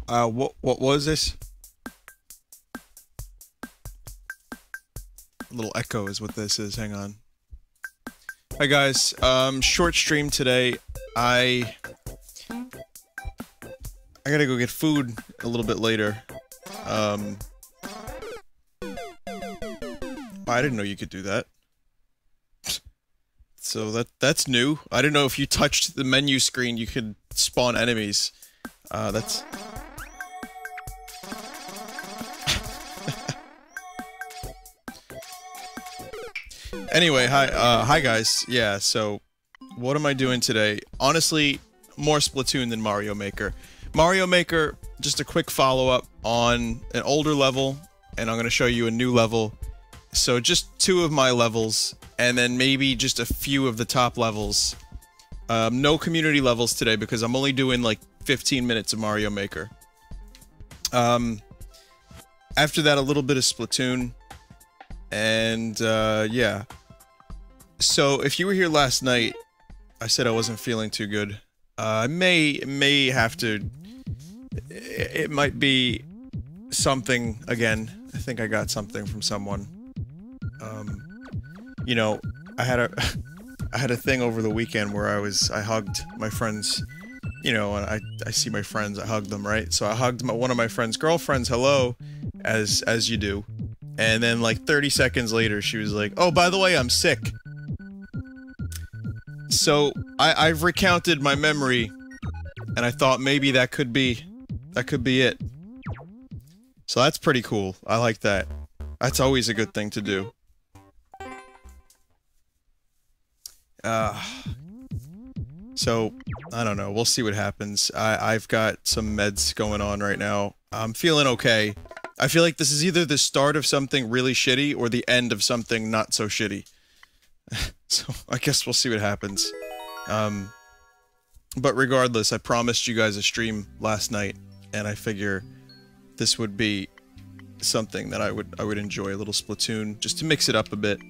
What was this? A little echo is what this is. Hang on. Hi guys. Short stream today. I gotta go get food a little bit later. I didn't know you could do that. So that's new. I didn't know if you touched the menu screen you could spawn enemies. That's... Anyway, hi guys. Yeah, so what am I doing today? Honestly, more Splatoon than Mario Maker. Mario Maker, just a quick follow-up on an older level, and I'm gonna show you a new level. So just 2 of my levels, and then maybe just a few of the top levels. No community levels today because I'm only doing like 15 minutes of Mario Maker. After that, a little bit of Splatoon, and yeah. So if you were here last night, I said I wasn't feeling too good. I may have to. It might be something again. I think I got something from someone. You know, I had a thing over the weekend where I hugged my friends. You know, and I see my friends, I hug them, right? So I hugged one of my friend's girlfriends, hello, as you do. And then like 30 seconds later, she was like, "Oh, by the way, I'm sick." So I've recounted my memory, and I thought maybe that could be it. So that's pretty cool. I like that. That's always a good thing to do. So I don't know. We'll see what happens. I've got some meds going on right now. I'm feeling okay. I feel like this is either the start of something really shitty or the end of something not so shitty. So I guess we'll see what happens. But regardless, I promised you guys a stream last night, and I figure this would be something that I would enjoy, a little Splatoon, just to mix it up a bit.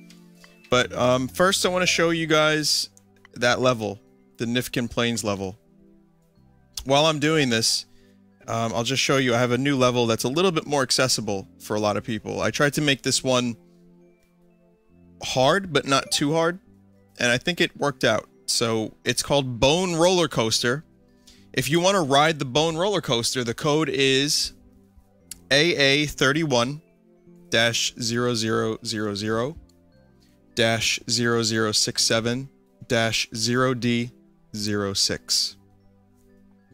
But first I want to show you guys that level, the Nifkin Plains level. While I'm doing this, I'll just show you I have a new level that's a little bit more accessible for a lot of people. I tried to make this one hard, but not too hard, and I think it worked out. So it's called Bone Roller Coaster. If you want to ride the Bone Roller Coaster, the code is AA31-0000-0067-0D06.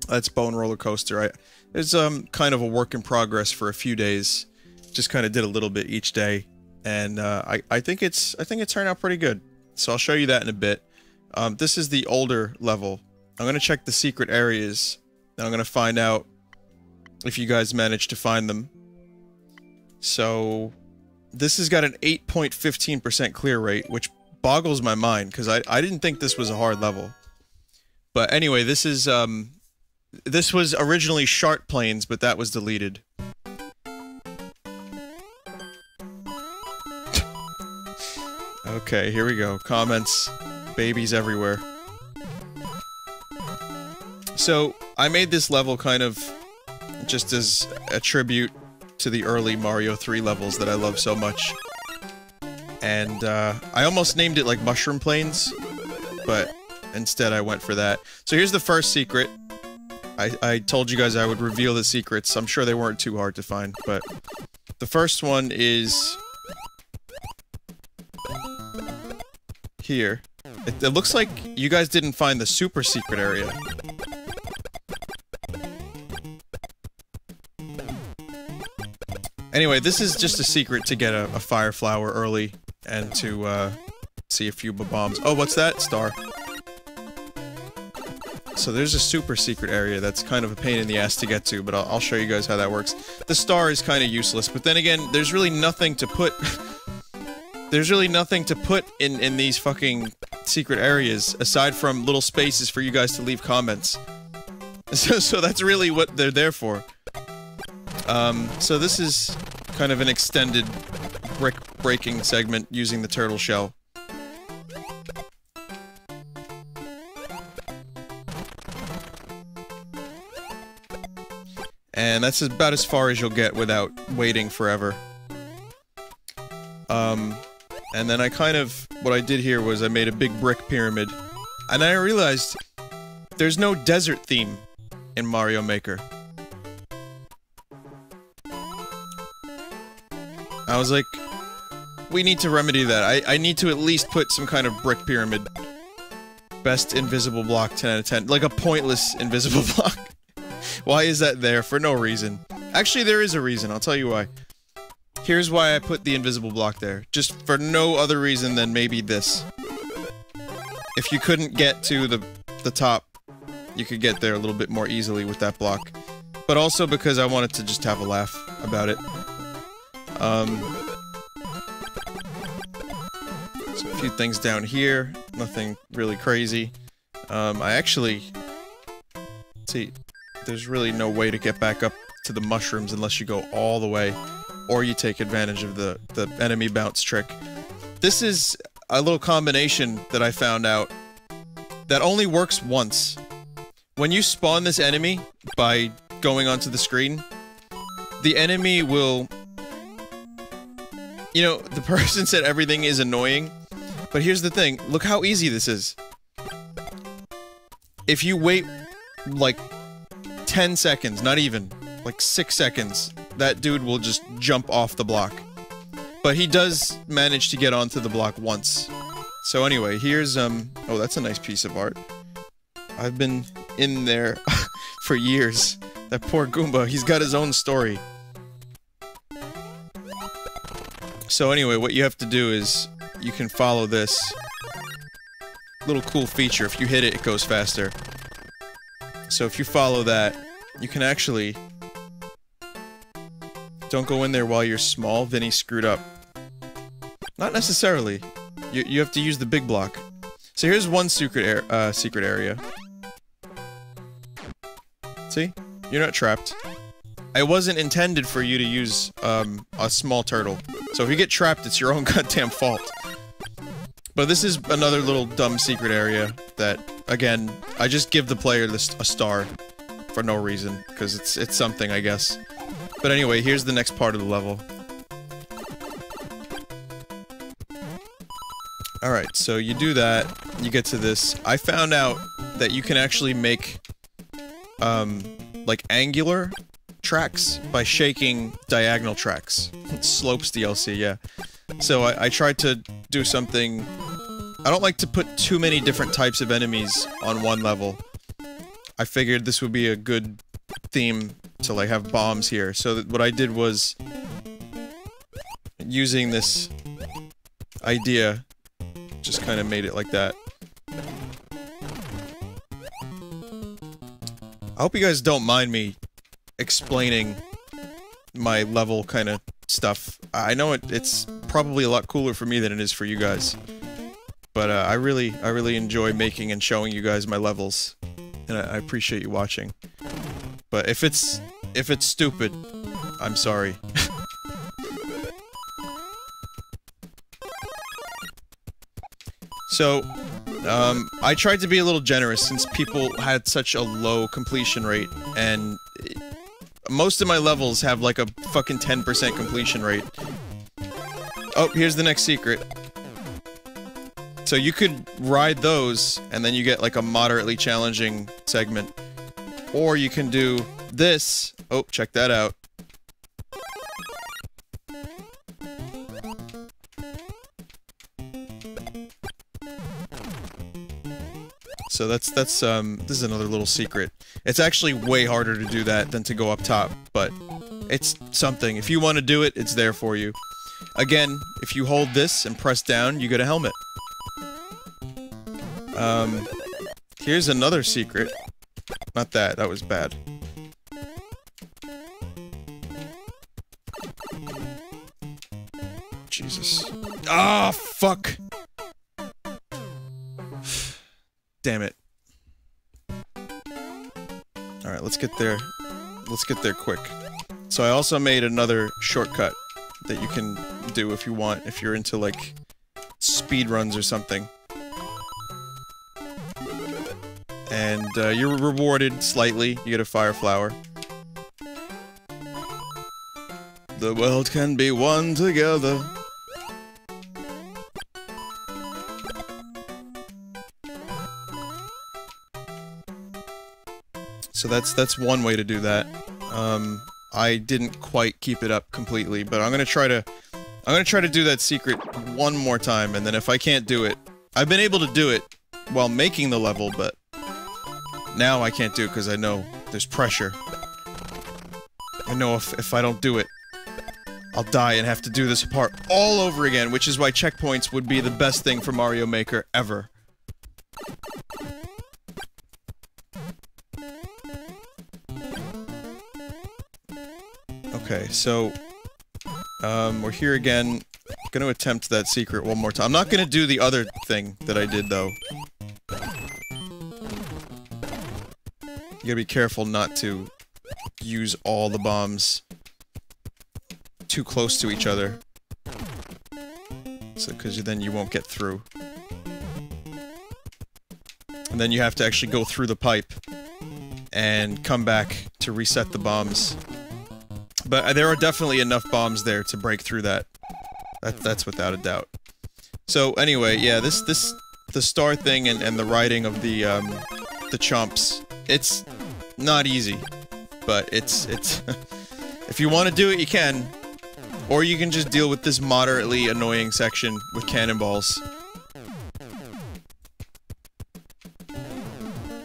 That's Bone Roller Coaster. It's kind of a work in progress for a few days. Just kind of did a little bit each day, and I think it turned out pretty good. So I'll show you that in a bit. This is the older level. I'm gonna check the secret areas, and I'm gonna find out if you guys managed to find them. So this has got an 8.15% clear rate, which boggles my mind because I didn't think this was a hard level. But anyway, this is this was originally Shark Plains, but that was deleted. Okay, here we go. Comments, babies everywhere. So I made this level kind of just as a tribute to the early Mario 3 levels that I love so much. And I almost named it like Mushroom Plains, but instead I went for that. So here's the first secret. I told you guys I would reveal the secrets. I'm sure they weren't too hard to find, but the first one is here. It looks like you guys didn't find the super secret area. Anyway, this is just a secret to get a fire flower early and to see a few bombs. Oh, what's that? Star. So there's a super secret area that's kind of a pain in the ass to get to, but I'll show you guys how that works. The star is kind of useless, but then again, there's really nothing to put... there's really nothing to put in these fucking secret areas, aside from little spaces for you guys to leave comments. So that's really what they're there for. So this is kind of an extended brick-breaking segment using the turtle shell. And that's about as far as you'll get without waiting forever. And then I what I did here was I made a big brick pyramid. And I realized there's no desert theme in Mario Maker. I was like, we need to remedy that. I need to at least put some kind of brick pyramid. Best invisible block, 10 out of 10. Like a pointless invisible block. Why is that there? For no reason. Actually, there is a reason. I'll tell you why. Here's why I put the invisible block there. Just for no other reason than maybe this. If you couldn't get to the top, you could get there a little bit more easily with that block. But also because I wanted to just have a laugh about it. So a few things down here. Nothing really crazy. I actually... See, there's really no way to get back up to the mushrooms unless you go all the way. Or you take advantage of the enemy bounce trick. This is a little combination that I found out that only works once. When you spawn this enemy by going onto the screen, the enemy will... You know, the person said everything is annoying, but here's the thing. Look how easy this is. If you wait, like, 10 seconds, not even, like 6 seconds, that dude will just jump off the block. But he does manage to get onto the block once. So anyway, here's, oh, that's a nice piece of art. I've been in there for years. That poor Goomba, he's got his own story. So anyway, what you have to do is, you can follow this little cool feature. If you hit it, it goes faster. So if you follow that, you can actually... Don't go in there while you're small. Vinny screwed up. Not necessarily. You have to use the big block. So here's one secret area. See? You're not trapped. It wasn't intended for you to use a small turtle. So if you get trapped, it's your own goddamn fault. But this is another little dumb secret area that, again, I just give the player a star for no reason, because it's something, I guess. But anyway, here's the next part of the level. Alright, so you do that, you get to this. I found out that you can actually make, like, angular tracks by shaking diagonal tracks. Slopes DLC, yeah. So I tried to do something... I don't like to put too many different types of enemies on one level. I figured this would be a good theme to, like, have bombs here. So what I did was... using this idea, just kind of made it like that. I hope you guys don't mind me explaining my level kind of stuff. I know it's probably a lot cooler for me than it is for you guys. But I really enjoy making and showing you guys my levels. And I appreciate you watching. But if it's stupid, I'm sorry. So, I tried to be a little generous since people had such a low completion rate, and most of my levels have like a fucking 10% completion rate. Oh, here's the next secret. So you could ride those, and then you get like a moderately challenging segment. Or you can do this. Oh, check that out. So this is another little secret. It's actually way harder to do that than to go up top, but it's something. If you want to do it, it's there for you. Again, if you hold this and press down, you get a helmet. Here's another secret. Not that, that was bad. Jesus. Ah, fuck! Damn it. Alright, let's get there. Let's get there quick. So I also made another shortcut that you can do if you want, if you're into, like, speed runs or something. And, you're rewarded slightly. You get a fire flower. The world can be one together. So that's one way to do that. I didn't quite keep it up completely, but I'm gonna try to do that secret one more time, and then if I can't do it, I've been able to do it while making the level, but now I can't do it because I know there's pressure. I know if I don't do it, I'll die and have to do this part all over again, which is why checkpoints would be the best thing for Mario Maker ever. Okay, so, we're here again. Gonna attempt that secret one more time. I'm not gonna do the other thing that I did, though. You gotta be careful not to use all the bombs too close to each other. So, because then you won't get through. And then you have to actually go through the pipe and come back to reset the bombs. But there are definitely enough bombs there to break through that. That's without a doubt. So anyway, yeah, the star thing and the riding of the chomps, it's not easy, but it's if you want to do it, you can, or you can just deal with this moderately annoying section with cannonballs,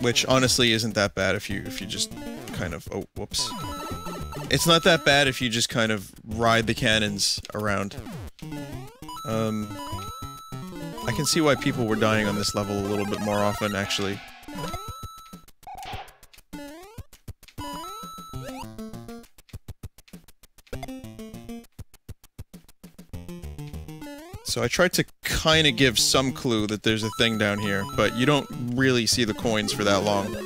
which honestly isn't that bad if you just kind of whoops. It's not that bad if you just kind of ride the cannons around. I can see why people were dying on this level a little bit more often, actually. So I tried to kind of give some clue that there's a thing down here, but you don't really see the coins for that long.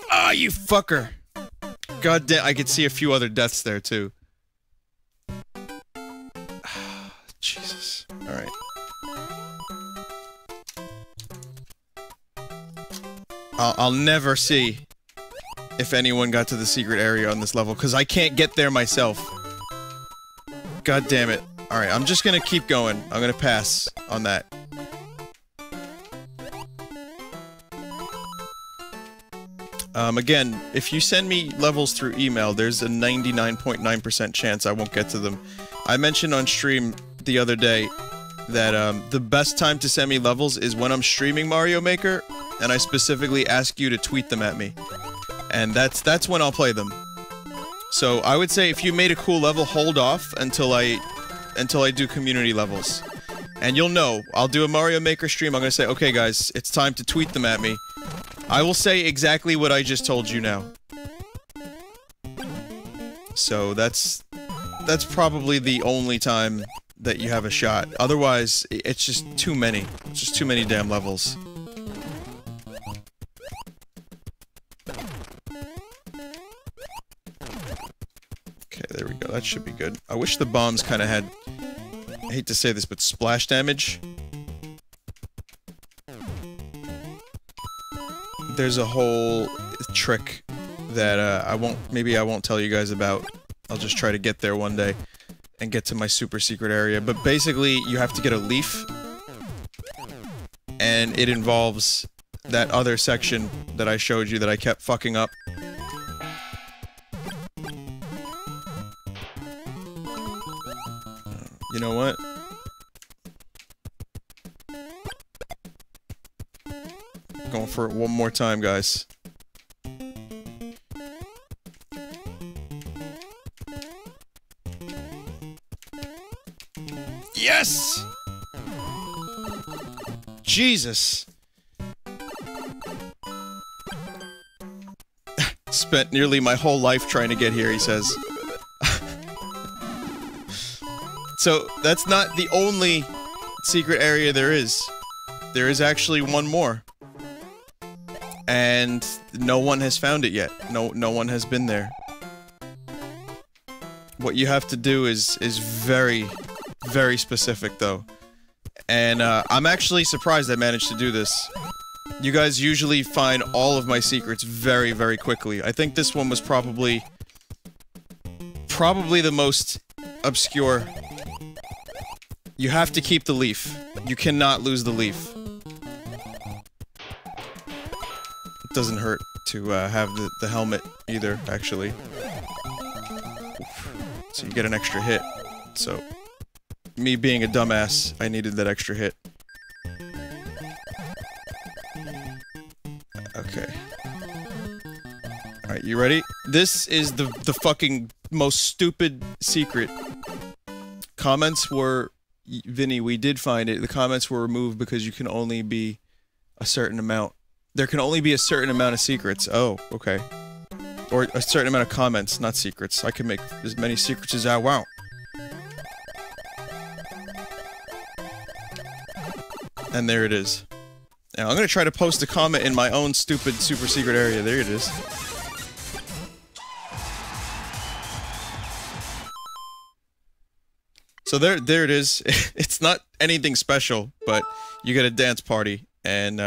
Ah, you fucker! God damn, I could see a few other deaths there, too. Jesus. Alright. I'll never see if anyone got to the secret area on this level, because I can't get there myself. God damn it. Alright, I'm just gonna keep going. I'm gonna pass on that. Again, if you send me levels through email, there's a 99.9% chance I won't get to them. I mentioned on stream the other day that, the best time to send me levels is when I'm streaming Mario Maker, and I specifically ask you to tweet them at me. And that's when I'll play them. So, I would say if you made a cool level, hold off until I do community levels. And you'll know, I'll do a Mario Maker stream, I'm gonna say, okay guys, it's time to tweet them at me. I will say exactly what I just told you now. So that's probably the only time that you have a shot. Otherwise, it's just too many. It's just too many damn levels. Okay, there we go. That should be good. I wish the bombs kind of had, I hate to say this, but splash damage. There's a whole trick that maybe I won't tell you guys about. I'll just try to get there one day and get to my super secret area. But basically, you have to get a leaf, and it involves that other section that I showed you that I kept fucking up. You know what? Going for it one more time, guys. Yes! Jesus! Spent nearly my whole life trying to get here, he says. So, that's not the only secret area there is. There is actually one more. And no one has found it yet. No one has been there. What you have to do is very, very specific, though. And, I'm actually surprised I managed to do this. You guys usually find all of my secrets very, very quickly. I think this one was probably the most obscure. You have to keep the leaf. You cannot lose the leaf. It doesn't hurt to have the helmet either, actually. So you get an extra hit. So, me being a dumbass, I needed that extra hit. Okay. Alright, you ready? This is the fucking most stupid secret. Comments were... Vinny, we did find it. The comments were removed because you can only be a certain amount. There can only be a certain amount of secrets. Oh, okay. Or a certain amount of comments, not secrets. I can make as many secrets as I want. And there it is. Now, I'm gonna try to post a comment in my own stupid super secret area. There it is. So there it is. It's not anything special, but you get a dance party, and,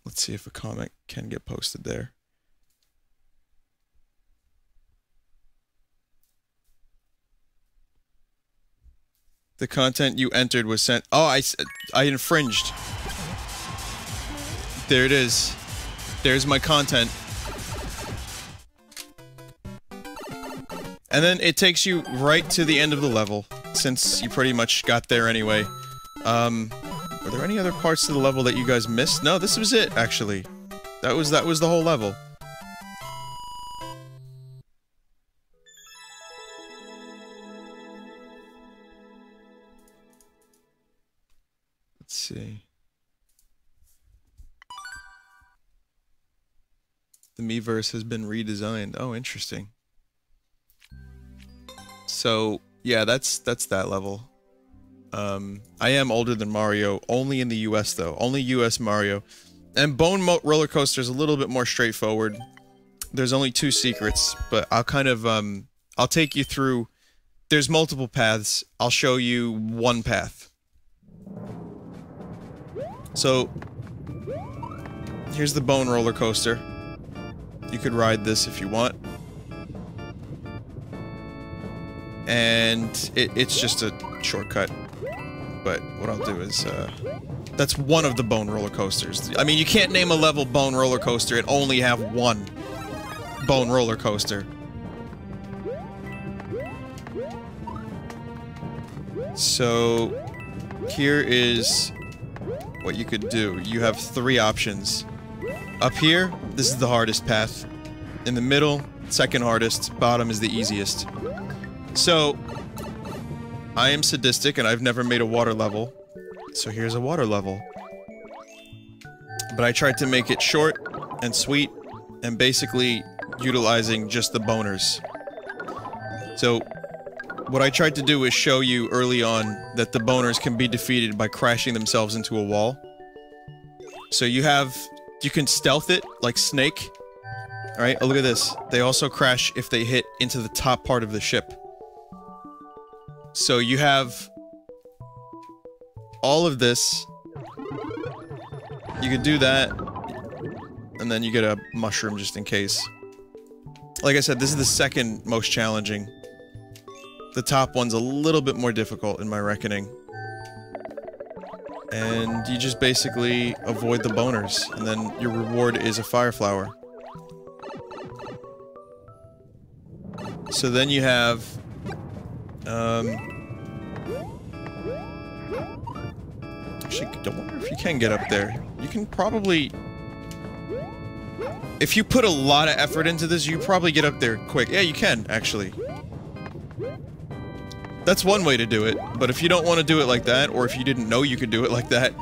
let's see if a comment can get posted there. The content you entered was sent... Oh, I infringed. There it is. There's my content. And then it takes you right to the end of the level, since you pretty much got there anyway. Were there any other parts of the level that you guys missed? No, this was it, actually. That was the whole level. Let's see. The Miiverse has been redesigned. Oh, interesting. So, yeah, that's that level. I am older than Mario, only in the US though. Only US Mario. And Bone Roller Coaster is a little bit more straightforward. There's only 2 secrets, but I'll kind of, I'll take you through... There's multiple paths. I'll show you one path. So, here's the Bone Roller Coaster. You could ride this if you want. And it's just a shortcut. But what I'll do is, that's one of the Bone Roller Coasters. I mean, you can't name a level Bone Roller Coaster and only have one Bone Roller Coaster. So, here is what you could do. You have 3 options. Up here, this is the hardest path. In the middle, second hardest. Bottom is the easiest. So, I am sadistic and I've never made a water level. So here's a water level. But I tried to make it short and sweet and basically utilizing just the boners. So, what I tried to do is show you early on that the boners can be defeated by crashing themselves into a wall. So you can stealth it, like Snake. Alright, oh look at this. They also crash if they hit into the top part of the ship. So you have all of this. You could do that, and then you get a mushroom just in case. Like I said, this is the second most challenging. The top one's a little bit more difficult in my reckoning. And you just basically avoid the boners, and then your reward is a fire flower. So then you have... Actually, I wonder if you can get up there. You can probably... If you put a lot of effort into this, you probably get up there quick. Yeah, you can, actually. That's one way to do it, but if you don't want to do it like that, or if you didn't know you could do it like that,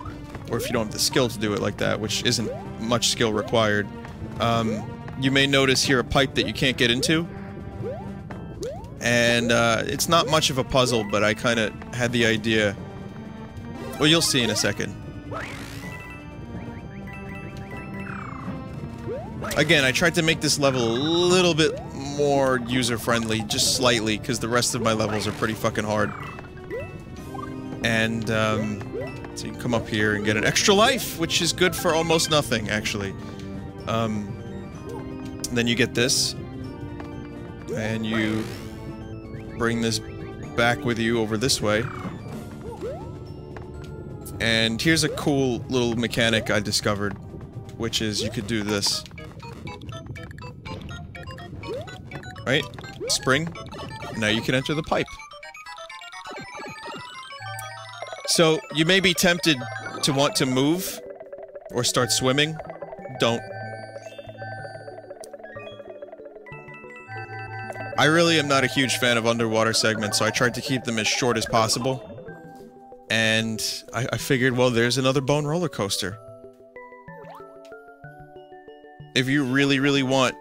or if you don't have the skill to do it like that, which isn't much skill required, you may notice here a pipe that you can't get into. And, it's not much of a puzzle, but I kinda had the idea... Well, you'll see in a second. Again, I tried to make this level a little bit more user-friendly, just slightly, because the rest of my levels are pretty fucking hard. And, so you can come up here and get an extra life, which is good for almost nothing, actually. Then you get this. And you bring this back with you over this way. And here's a cool little mechanic I discovered, which is you could do this. Right? Spring. Now you can enter the pipe. So, you may be tempted to want to move or start swimming. Don't. I really am not a huge fan of underwater segments, so I tried to keep them as short as possible. And I figured, well, there's another bone roller coaster. If you really, really want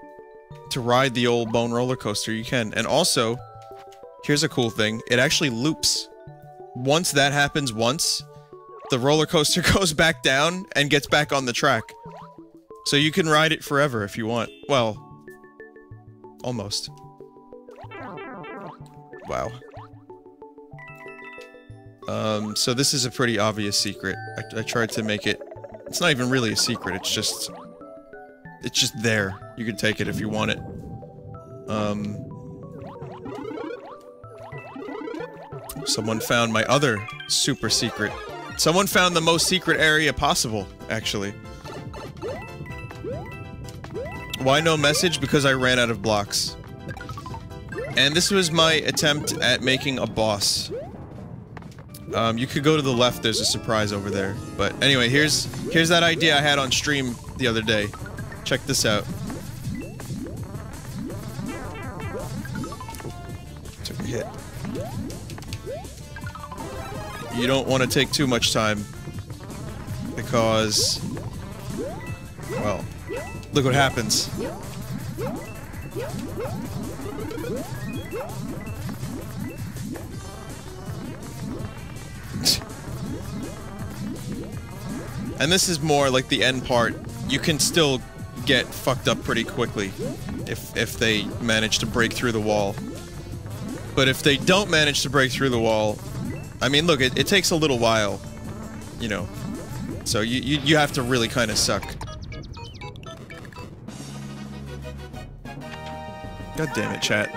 to ride the old bone roller coaster, you can. And also, here's a cool thing. It actually loops. Once that happens once, the roller coaster goes back down and gets back on the track. So you can ride it forever if you want. Well, almost. Wow. So this is a pretty obvious secret. I tried to make it... It's not even really a secret, it's just there. You can take it if you want it. Someone found my other super secret. Someone found the most secret area possible, actually. Why no message? Because I ran out of blocks. And this was my attempt at making a boss. You could go to the left, there's a surprise over there. But anyway, here's that idea I had on stream the other day. Check this out. Took a hit. You don't want to take too much time. Because... well, look what happens. And this is more like the end part. You can still get fucked up pretty quickly if they manage to break through the wall. But if they don't manage to break through the wall, I mean, look, it takes a little while, you know. So you have to really kind of suck. God damn it, chat.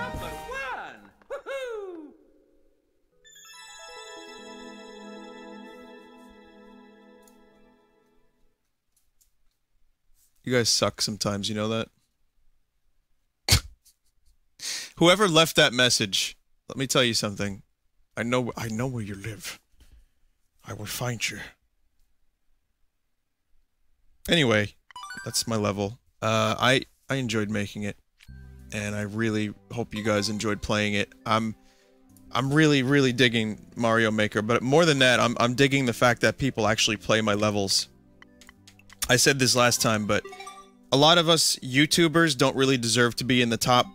You guys suck sometimes, you know that? Whoever left that message, let me tell you something. I know where you live. I will find you. Anyway, that's my level. I enjoyed making it, and I really hope you guys enjoyed playing it. I'm really, really digging Mario Maker, but more than that, I'm digging the fact that people actually play my levels. I said this last time, but a lot of us YouTubers don't really deserve to be in the top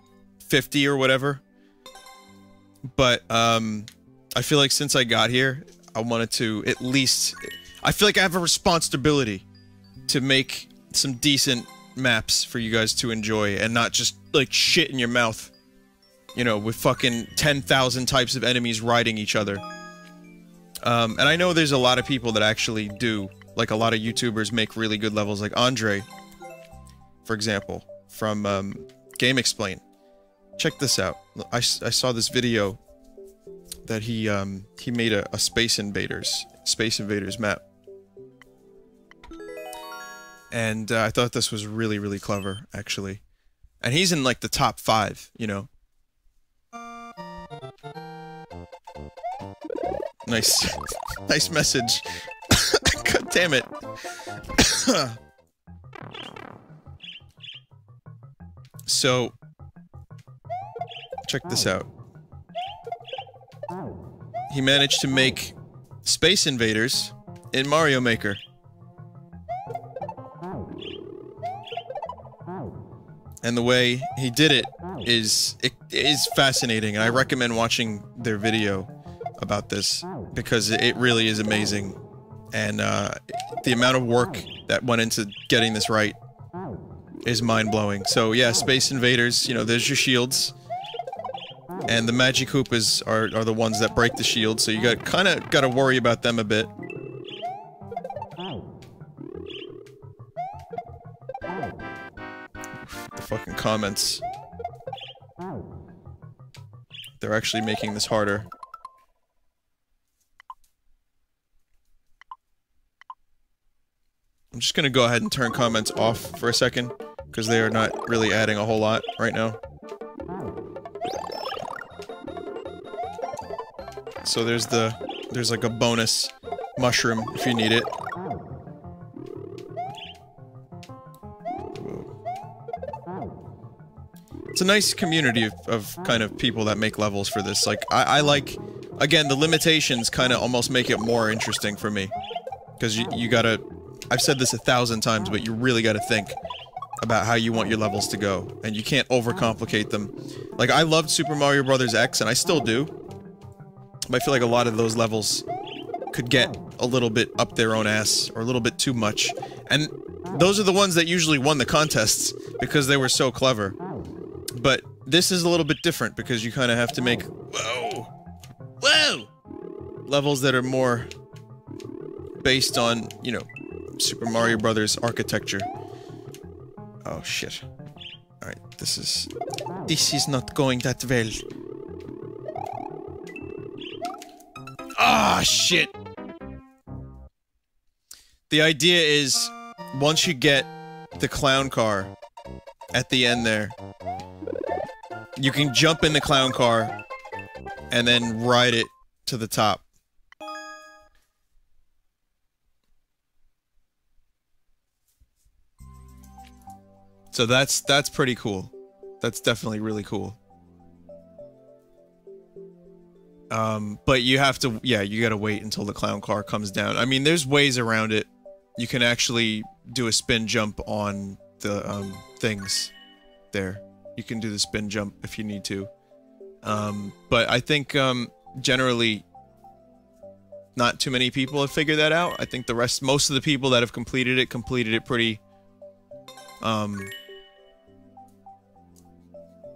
50 or whatever. But, I feel like since I got here, I wanted to at least... I feel like I have a responsibility to make some decent maps for you guys to enjoy, and not just, like, shit in your mouth. You know, with fucking 10,000 types of enemies riding each other. And I know there's a lot of people that actually do. Like, a lot of YouTubers make really good levels, like Andre, for example, from, Game Explain. Check this out. I saw this video that he made a Space Invaders map. And, I thought this was really, really clever, actually. And he's in, like, the top 5, you know? Nice. Nice message. God damn it. So, check this out. He managed to make Space Invaders in Mario Maker. And the way he did it is fascinating, and I recommend watching their video about this, because it really is amazing. And the amount of work that went into getting this right is mind-blowing. So yeah, Space Invaders, you know, there's your shields. And the Magic Koopas are the ones that break the shield, so you gotta worry about them a bit. The fucking comments. They're actually making this harder. I'm just gonna go ahead and turn comments off for a second, because they are not really adding a whole lot right now. So there's like a bonus mushroom if you need it. It's a nice community of kind of people that make levels for this. Like, I like, again, the limitations kind of almost make it more interesting for me. Because you gotta, I've said this 1,000 times, but you really gotta think about how you want your levels to go. And you can't overcomplicate them. Like, I loved Super Mario Bros. X, and I still do. But I feel like a lot of those levels could get a little bit up their own ass, or a little bit too much. And those are the ones that usually won the contests, because they were so clever. But this is a little bit different, because you kind of have to make... Whoa! Levels that are more based on, you know, Super Mario Brothers architecture. Oh, shit. Alright, this is not going that well. Ah, shit! The idea is, once you get the clown car at the end there, you can jump in the clown car and then ride it to the top. So that's pretty cool. That's definitely really cool. But you have to, yeah, you gotta wait until the clown car comes down. I mean, there's ways around it. You can actually do a spin jump on the, things there. You can do the spin jump if you need to. But I think, generally, not too many people have figured that out. I think most of the people that have completed it pretty,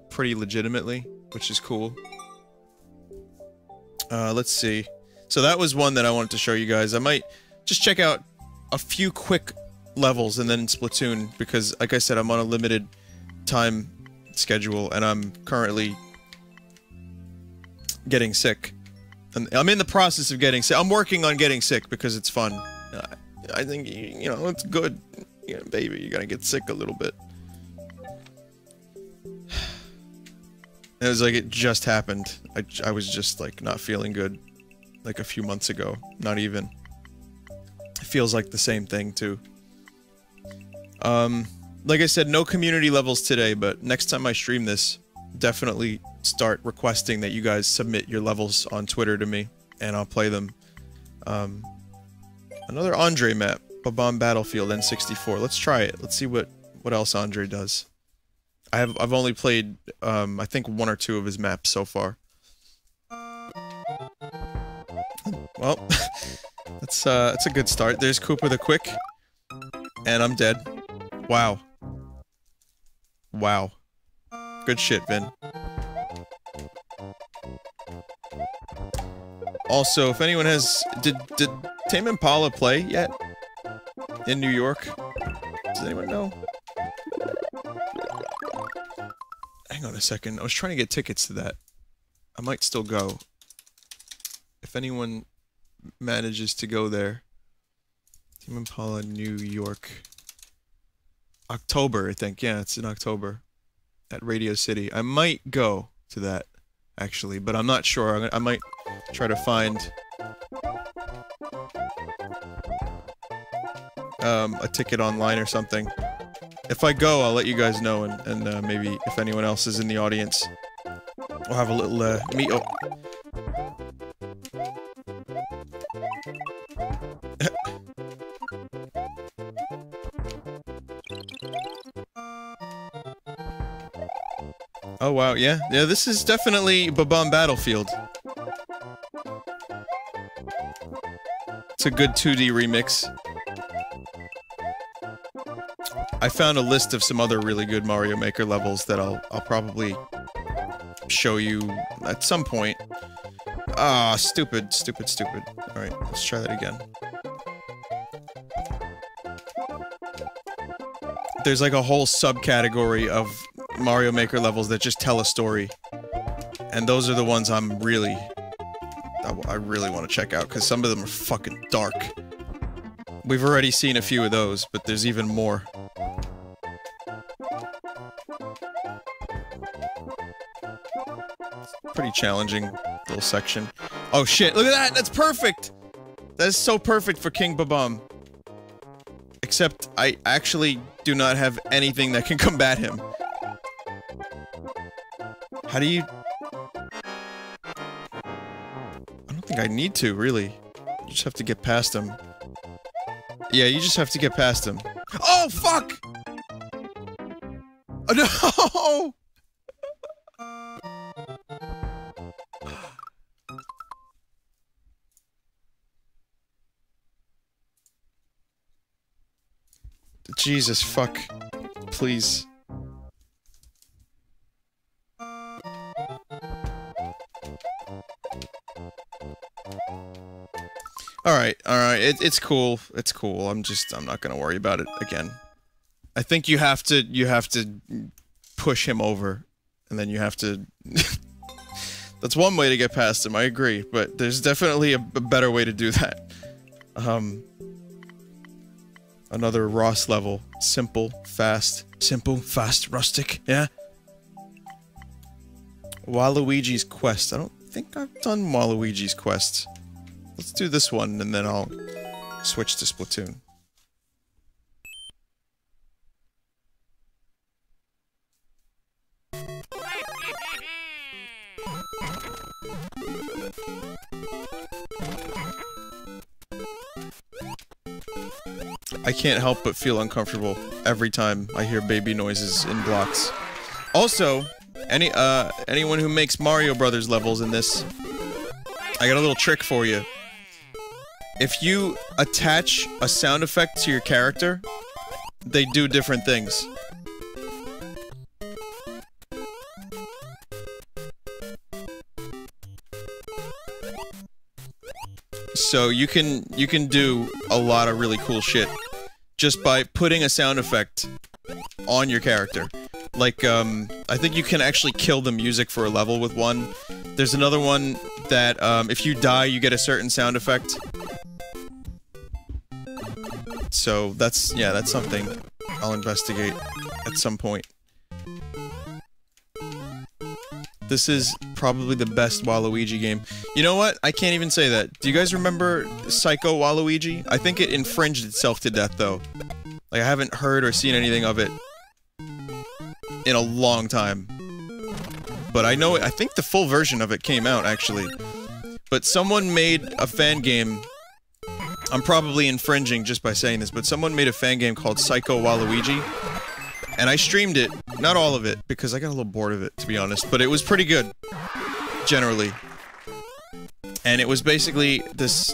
pretty legitimately, which is cool. Let's see. So that was one that I wanted to show you guys. I might just check out a few quick levels and then Splatoon, because, like I said, I'm on a limited time schedule, and I'm currently getting sick. And I'm in the process of getting sick. I'm working on getting sick because it's fun. I think, you know, it's good. You know, baby, you're gonna get sick a little bit. It was like it just happened. I was just, like, not feeling good, like, a few months ago. Not even. It feels like the same thing, too. Like I said, no community levels today, but next time I stream this, definitely start requesting that you guys submit your levels on Twitter to me, and I'll play them. Another Andre map, Bob-omb Battlefield N64. Let's try it. Let's see what else Andre does. I've only played, I think 1 or 2 of his maps so far. Well, that's a good start. There's Koopa the Quick, and I'm dead. Wow. Wow. Good shit, Vin. Also, if anyone has... Did Tame Impala play yet? In New York? Does anyone know? Hang on a second. I was trying to get tickets to that. I might still go. If anyone manages to go there. Tame Impala, New York. October, I think. Yeah, it's in October. At Radio City. I might go to that, actually, but I'm not sure. I might try to find a ticket online or something. If I go, I'll let you guys know, and maybe if anyone else is in the audience, we'll have a little meet up. Oh wow, yeah, this is definitely Bob-omb Battlefield. It's a good 2D remix. I found a list of some other really good Mario Maker levels that I'll probably show you at some point. Ah, stupid, stupid, stupid. Alright, let's try that again. There's like a whole subcategory of Mario Maker levels that just tell a story. And those are the ones I really want to check out, because some of them are fucking dark. We've already seen a few of those, but there's even more. Pretty challenging little section. Oh shit, look at that! That's perfect! That is so perfect for King Babam. Except, I actually do not have anything that can combat him. How do you... I don't think I need to, really. You just have to get past him. Yeah, you just have to get past him. Oh, fuck! Oh, no! Jesus, fuck. Please. Alright, it's cool. It's cool. I'm not gonna worry about it again. I think you have to push him over, and then you have to... That's one way to get past him, I agree, but there's definitely a better way to do that. Another Ross level. Simple, fast, rustic, yeah? Waluigi's Quest. I don't think I've done Waluigi's Quest. Let's do this one, and then I'll switch to Splatoon. I can't help but feel uncomfortable every time I hear baby noises in blocks. Also, anyone who makes Mario Brothers levels in this, I got a little trick for you. If you attach a sound effect to your character, they do different things. So you can do a lot of really cool shit just by putting a sound effect on your character. Like, I think you can actually kill the music for a level with one. There's another one that, if you die, you get a certain sound effect. So that's something I'll investigate at some point. This is probably the best Waluigi game. You know what? I can't even say that. Do you guys remember Psycho Waluigi? I think it infringed itself to death, though. Like, I haven't heard or seen anything of it in a long time. But I know I think the full version of it came out, actually. But someone made a fan game... I'm probably infringing just by saying this, but someone made a fan game called Psycho Waluigi. And I streamed it, not all of it, because I got a little bored of it, to be honest, but it was pretty good, generally. And it was basically this...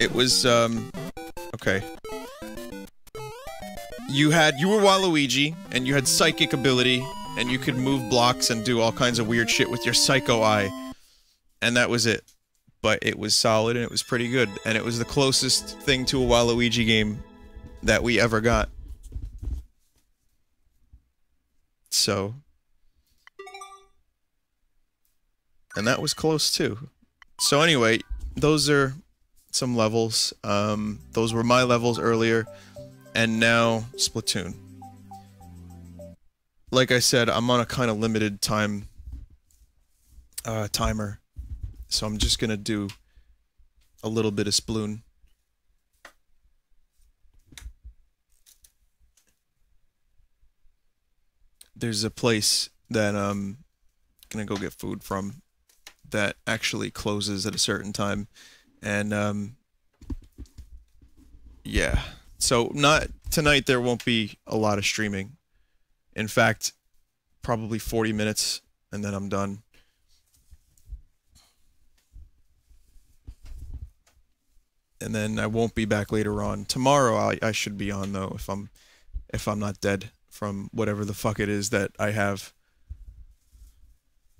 It was, okay. You were Waluigi, and you had psychic ability, and you could move blocks and do all kinds of weird shit with your psycho eye. And that was it. But it was solid, and it was pretty good, and it was the closest thing to a Waluigi game that we ever got. So... And that was close, too. So anyway, those are some levels. Those were my levels earlier, and now Splatoon. Like I said, I'm on a kind of limited timer. So I'm just gonna do a little bit of Sploon. There's a place that I'm gonna go get food from that actually closes at a certain time, and yeah. So not tonight. There won't be a lot of streaming. In fact, probably 40 minutes, and then I'm done. and then I won't be back later on. Tomorrow I should be on though if I'm not dead from whatever the fuck it is that I have.